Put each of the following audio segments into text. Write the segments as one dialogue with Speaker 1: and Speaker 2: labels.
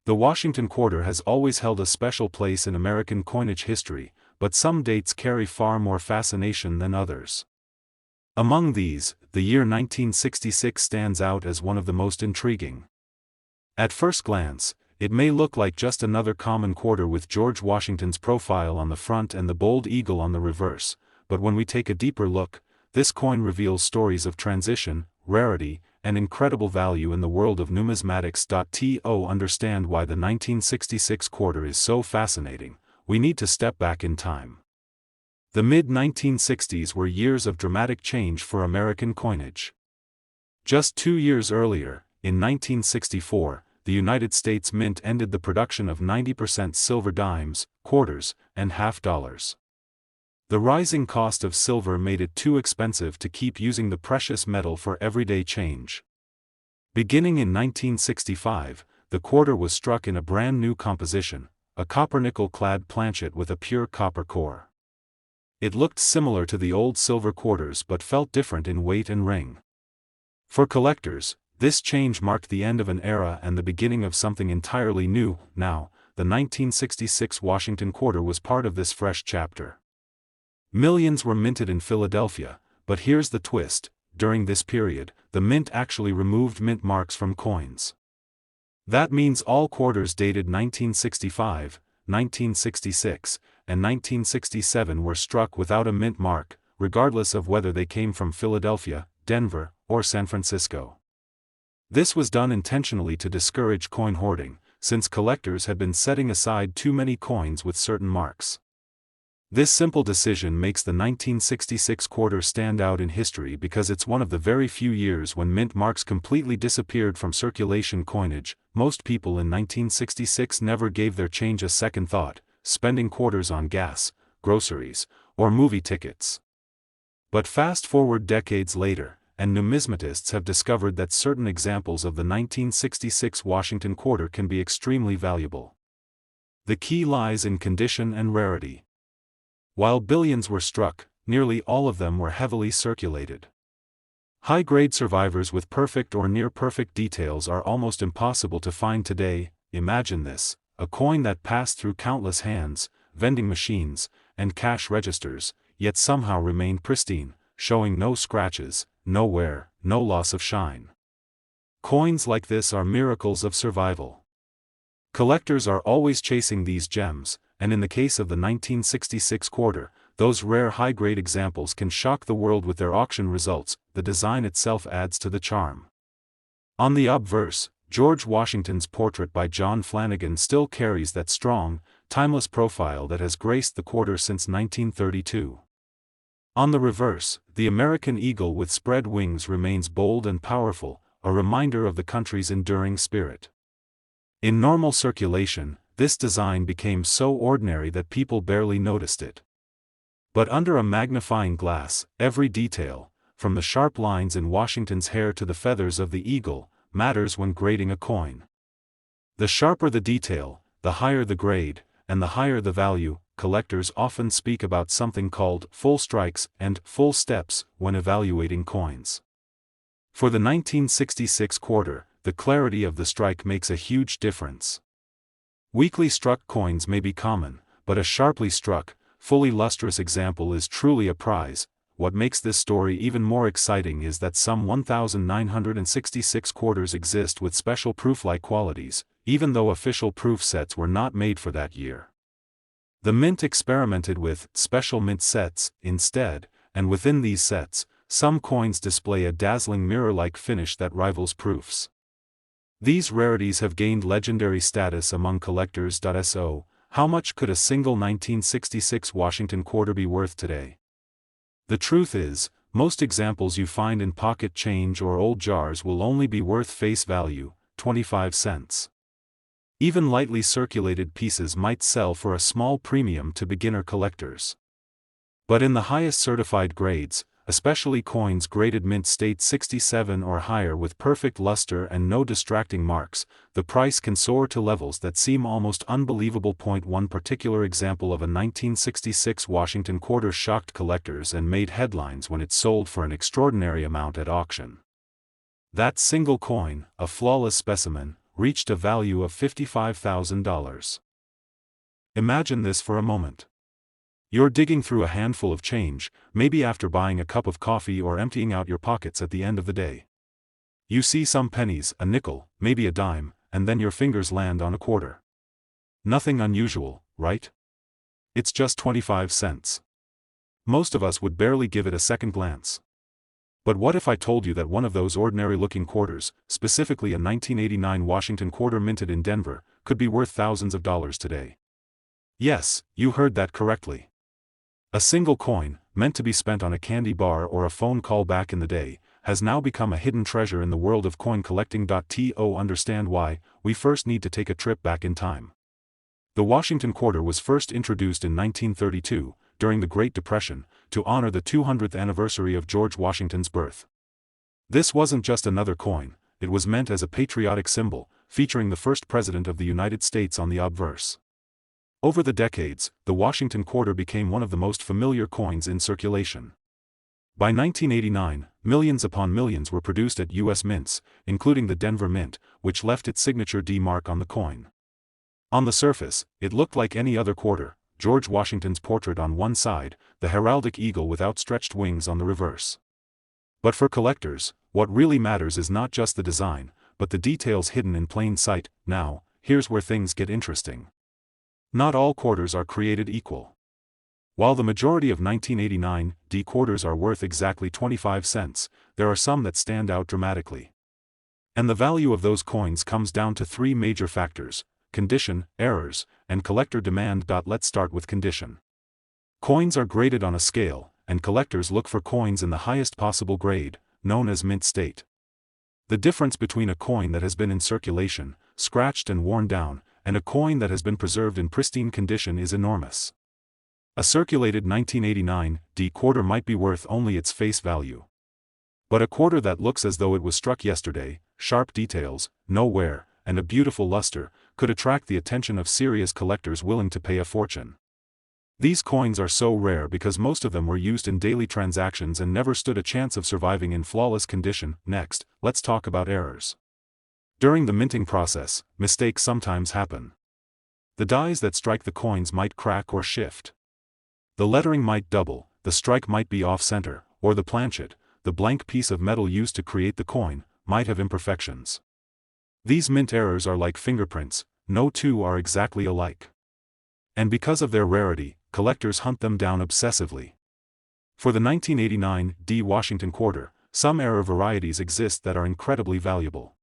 Speaker 1: The Washington quarter has always held a special place in American coinage history, but some dates carry far more fascination than others. Among these, the year 1966 stands out as one of the most intriguing. At first glance, it may look like just another common quarter with George Washington's profile on the front and the bold eagle on the reverse, but when we take a deeper look, this coin reveals stories of transition, rarity, and incredible value in the world of numismatics. To understand why the 1966 quarter is so fascinating, we need to step back in time. The mid-1960s were years of dramatic change for American coinage. Just 2 years earlier, in 1964, the United States Mint ended the production of 90% silver dimes, quarters, and half dollars. The rising cost of silver made it too expensive to keep using the precious metal for everyday change. Beginning in 1965, the quarter was struck in a brand new composition, a copper-nickel-clad planchet with a pure copper core. It looked similar to the old silver quarters but felt different in weight and ring. For collectors, this change marked the end of an era and the beginning of something entirely new. Now, the 1966 Washington quarter was part of this fresh chapter. Millions were minted in Philadelphia, but here's the twist: during this period, the mint actually removed mint marks from coins. That means all quarters dated 1965, 1966, and 1967 were struck without a mint mark, regardless of whether they came from Philadelphia, Denver, or San Francisco. This was done intentionally to discourage coin hoarding, since collectors had been setting aside too many coins with certain marks. This simple decision makes the 1966 quarter stand out in history because it's one of the very few years when mint marks completely disappeared from circulation coinage. Most people in 1966 never gave their change a second thought, spending quarters on gas, groceries, or movie tickets. But fast forward decades later, and numismatists have discovered that certain examples of the 1966 Washington quarter can be extremely valuable. The key lies in condition and rarity. While billions were struck, nearly all of them were heavily circulated. High-grade survivors with perfect or near-perfect details are almost impossible to find today. Imagine this: a coin that passed through countless hands, vending machines, and cash registers, yet somehow remained pristine, showing no scratches, no wear, no loss of shine. Coins like this are miracles of survival. Collectors are always chasing these gems, and in the case of the 1966 quarter, those rare high-grade examples can shock the world with their auction results. The design itself adds to the charm. On the obverse, George Washington's portrait by John Flanagan still carries that strong, timeless profile that has graced the quarter since 1932. On the reverse, the American eagle with spread wings remains bold and powerful, a reminder of the country's enduring spirit. In normal circulation, this design became so ordinary that people barely noticed it. But under a magnifying glass, every detail, from the sharp lines in Washington's hair to the feathers of the eagle, matters when grading a coin. The sharper the detail, the higher the grade, and the higher the value. Collectors often speak about something called full strikes and full steps when evaluating coins. For the 1966 quarter, the clarity of the strike makes a huge difference. Weakly struck coins may be common, but a sharply struck, fully lustrous example is truly a prize. What makes this story even more exciting is that some 1,966 quarters exist with special proof-like qualities, even though official proof sets were not made for that year. The mint experimented with special mint sets instead, and within these sets, some coins display a dazzling mirror-like finish that rivals proofs. These rarities have gained legendary status among collectors. So, how much could a single 1966 Washington quarter be worth today? The truth is, most examples you find in pocket change or old jars will only be worth face value, 25 cents. Even lightly circulated pieces might sell for a small premium to beginner collectors. But in the highest certified grades, especially coins graded mint state 67 or higher with perfect luster and no distracting marks, the price can soar to levels that seem almost unbelievable. One particular example of a 1966 Washington quarter shocked collectors and made headlines when it sold for an extraordinary amount at auction. That single coin, a flawless specimen, reached a value of $55,000. Imagine this for a moment. You're digging through a handful of change, maybe after buying a cup of coffee or emptying out your pockets at the end of the day. You see some pennies, a nickel, maybe a dime, and then your fingers land on a quarter. Nothing unusual, right? It's just 25 cents. Most of us would barely give it a second glance. But what if I told you that one of those ordinary-looking quarters, specifically a 1989 Washington quarter minted in Denver, could be worth thousands of dollars today? Yes, you heard that correctly. A single coin, meant to be spent on a candy bar or a phone call back in the day, has now become a hidden treasure in the world of coin collecting. To understand why, we first need to take a trip back in time. The Washington quarter was first introduced in 1932, during the Great Depression, to honor the 200th anniversary of George Washington's birth. This wasn't just another coin, it was meant as a patriotic symbol, featuring the first president of the United States on the obverse. Over the decades, the Washington quarter became one of the most familiar coins in circulation. By 1989, millions upon millions were produced at U.S. mints, including the Denver Mint, which left its signature D mark on the coin. On the surface, it looked like any other quarter, George Washington's portrait on one side, the heraldic eagle with outstretched wings on the reverse. But for collectors, what really matters is not just the design, but the details hidden in plain sight. Now, here's where things get interesting. Not all quarters are created equal. While the majority of 1989 D quarters are worth exactly 25 cents, there are some that stand out dramatically. And the value of those coins comes down to three major factors: condition, errors, and collector demand. Let's start with condition. Coins are graded on a scale, and collectors look for coins in the highest possible grade, known as mint state. The difference between a coin that has been in circulation, scratched and worn down, and a coin that has been preserved in pristine condition is enormous. A circulated 1989 D quarter might be worth only its face value. But a quarter that looks as though it was struck yesterday, sharp details, no wear, and a beautiful luster, could attract the attention of serious collectors willing to pay a fortune. These coins are so rare because most of them were used in daily transactions and never stood a chance of surviving in flawless condition. Next, let's talk about errors. During the minting process, mistakes sometimes happen. The dies that strike the coins might crack or shift. The lettering might double, the strike might be off-center, or the planchet, the blank piece of metal used to create the coin, might have imperfections. These mint errors are like fingerprints, no two are exactly alike. And because of their rarity, collectors hunt them down obsessively. For the 1989 D Washington quarter, some error varieties exist that are incredibly valuable.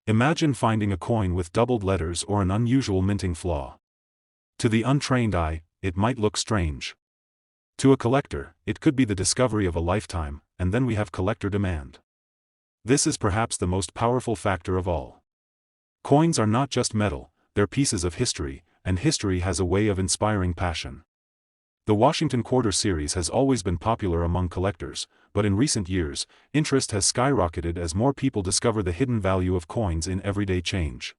Speaker 1: Imagine finding a coin with doubled letters or an unusual minting flaw. To the untrained eye, it might look strange. To a collector, it could be the discovery of a lifetime, and then we have collector demand. This is perhaps the most powerful factor of all. Coins are not just metal, they're pieces of history, and history has a way of inspiring passion. The Washington Quarter series has always been popular among collectors, but in recent years, interest has skyrocketed as more people discover the hidden value of coins in everyday change.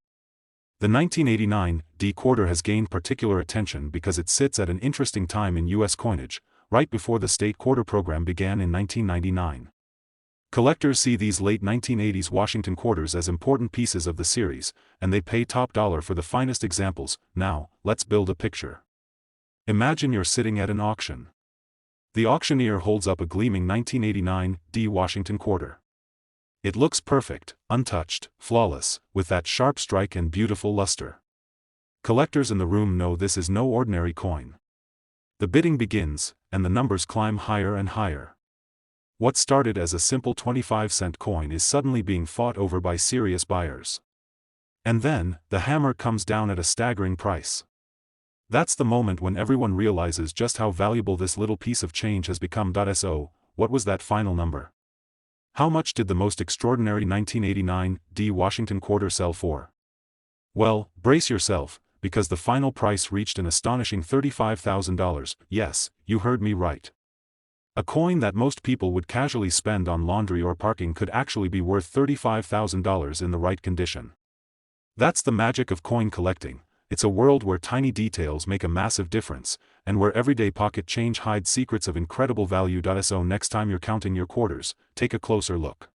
Speaker 1: The 1989 D quarter has gained particular attention because it sits at an interesting time in U.S. coinage, right before the state quarter program began in 1999. Collectors see these late 1980s Washington quarters as important pieces of the series, and they pay top dollar for the finest examples. Now, let's build a picture. Imagine you're sitting at an auction. The auctioneer holds up a gleaming 1989 D Washington quarter. It looks perfect, untouched, flawless, with that sharp strike and beautiful luster. Collectors in the room know this is no ordinary coin. The bidding begins, and the numbers climb higher and higher. What started as a simple 25-cent coin is suddenly being fought over by serious buyers. And then, the hammer comes down at a staggering price. That's the moment when everyone realizes just how valuable this little piece of change has become. So, what was that final number? How much did the most extraordinary 1989 D Washington quarter sell for? Well, brace yourself, because the final price reached an astonishing $35,000. Yes, you heard me right. A coin that most people would casually spend on laundry or parking could actually be worth $35,000 in the right condition. That's the magic of coin collecting. It's a world where tiny details make a massive difference, and where everyday pocket change hides secrets of incredible value. So next time you're counting your quarters, take a closer look.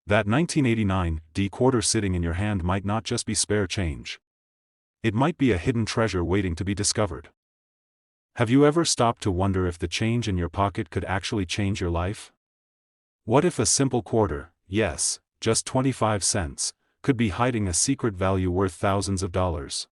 Speaker 1: That 1989 quarter sitting in your hand might not just be spare change. It might be a hidden treasure waiting to be discovered. Have you ever stopped to wonder if the change in your pocket could actually change your life? What if a simple quarter, yes, just 25 cents, could be hiding a secret value worth thousands of dollars?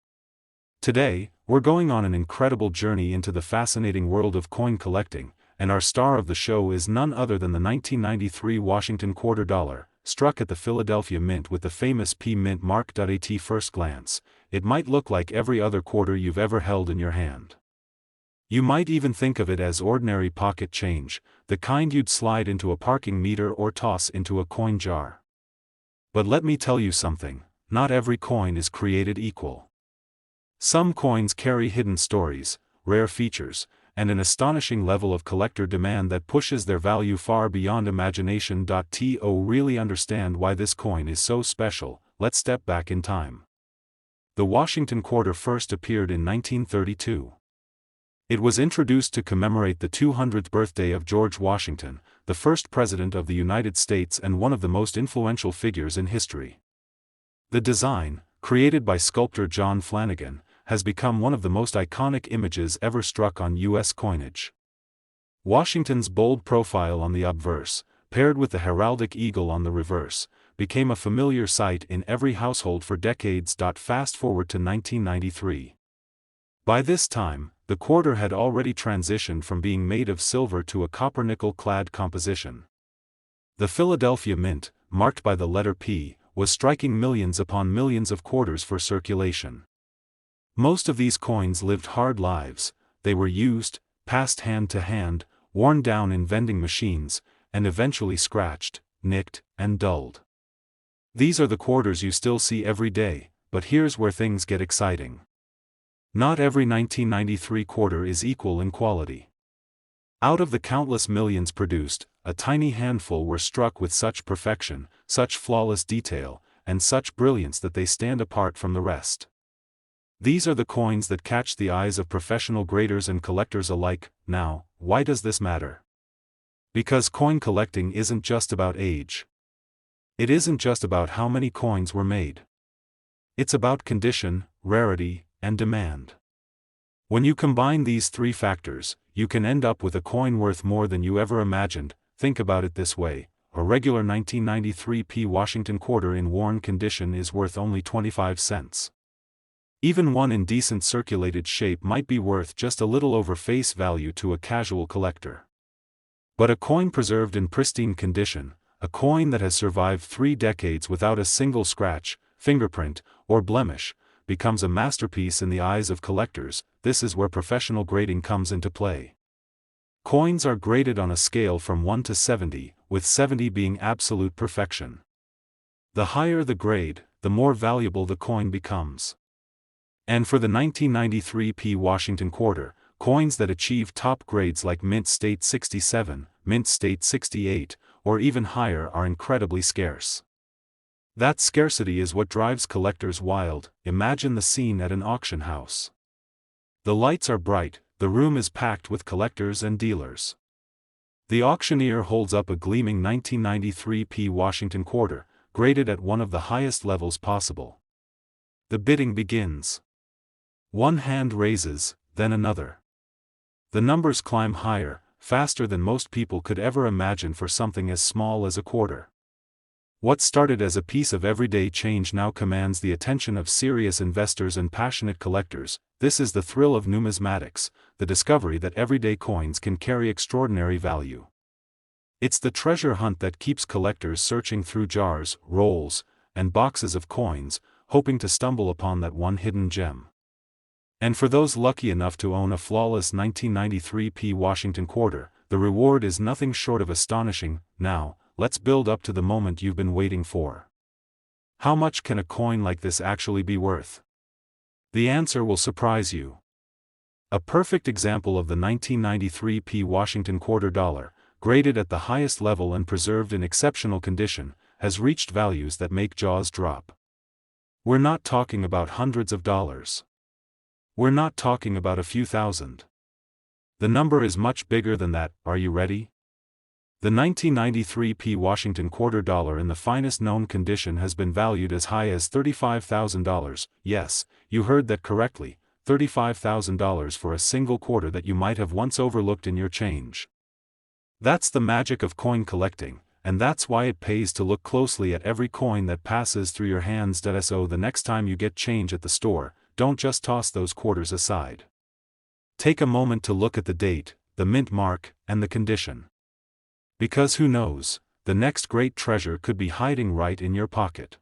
Speaker 1: Today, we're going on an incredible journey into the fascinating world of coin collecting, and our star of the show is none other than the 1993 Washington quarter dollar, struck at the Philadelphia Mint with the famous P Mint mark. At first glance, it might look like every other quarter you've ever held in your hand. You might even think of it as ordinary pocket change, the kind you'd slide into a parking meter or toss into a coin jar. But let me tell you something, not every coin is created equal. Some coins carry hidden stories, rare features, and an astonishing level of collector demand that pushes their value far beyond imagination. To really understand why this coin is so special, let's step back in time. The Washington quarter first appeared in 1932. It was introduced to commemorate the 200th birthday of George Washington, the first president of the United States and one of the most influential figures in history. The design, created by sculptor John Flanagan, has become one of the most iconic images ever struck on U.S. coinage. Washington's bold profile on the obverse, paired with the heraldic eagle on the reverse, became a familiar sight in every household for decades. Fast forward to 1993. By this time, the quarter had already transitioned from being made of silver to a copper-nickel-clad composition. The Philadelphia Mint, marked by the letter P, was striking millions upon millions of quarters for circulation. Most of these coins lived hard lives. They were used, passed hand to hand, worn down in vending machines, and eventually scratched, nicked, and dulled. These are the quarters you still see every day, but here's where things get exciting. Not every 1993 quarter is equal in quality. Out of the countless millions produced, a tiny handful were struck with such perfection, such flawless detail, and such brilliance that they stand apart from the rest. These are the coins that catch the eyes of professional graders and collectors alike. Now, why does this matter? Because coin collecting isn't just about age. It isn't just about how many coins were made. It's about condition, rarity, and demand. When you combine these three factors, you can end up with a coin worth more than you ever imagined. Think about it this way: a regular 1993 P Washington quarter in worn condition is worth only 25 cents. Even one in decent circulated shape might be worth just a little over face value to a casual collector. But a coin preserved in pristine condition, a coin that has survived 3 decades without a single scratch, fingerprint, or blemish, becomes a masterpiece in the eyes of collectors. This is where professional grading comes into play. Coins are graded on a scale from 1 to 70, with 70 being absolute perfection. The higher the grade, the more valuable the coin becomes. And for the 1993 P Washington quarter, coins that achieve top grades like Mint State 67, Mint State 68, or even higher are incredibly scarce. That scarcity is what drives collectors wild. Imagine the scene at an auction house. The lights are bright, the room is packed with collectors and dealers. The auctioneer holds up a gleaming 1993 P Washington quarter, graded at one of the highest levels possible. The bidding begins. One hand raises, then another. The numbers climb higher, faster than most people could ever imagine for something as small as a quarter. What started as a piece of everyday change now commands the attention of serious investors and passionate collectors. This is the thrill of numismatics, the discovery that everyday coins can carry extraordinary value. It's the treasure hunt that keeps collectors searching through jars, rolls, and boxes of coins, hoping to stumble upon that one hidden gem. And for those lucky enough to own a flawless 1993 P Washington quarter, the reward is nothing short of astonishing. Now, let's build up to the moment you've been waiting for. How much can a coin like this actually be worth? The answer will surprise you. A perfect example of the 1993 P Washington quarter dollar, graded at the highest level and preserved in exceptional condition, has reached values that make jaws drop. We're not talking about hundreds of dollars. We're not talking about a few thousand. The number is much bigger than that. Are you ready? The 1993 P. Washington quarter dollar in the finest known condition has been valued as high as $35,000, yes, you heard that correctly, $35,000 for a single quarter that you might have once overlooked in your change. That's the magic of coin collecting, and that's why it pays to look closely at every coin that passes through your hands. So the next time you get change at the store, don't just toss those quarters aside. Take a moment to look at the date, the mint mark, and the condition. Because who knows, the next great treasure could be hiding right in your pocket.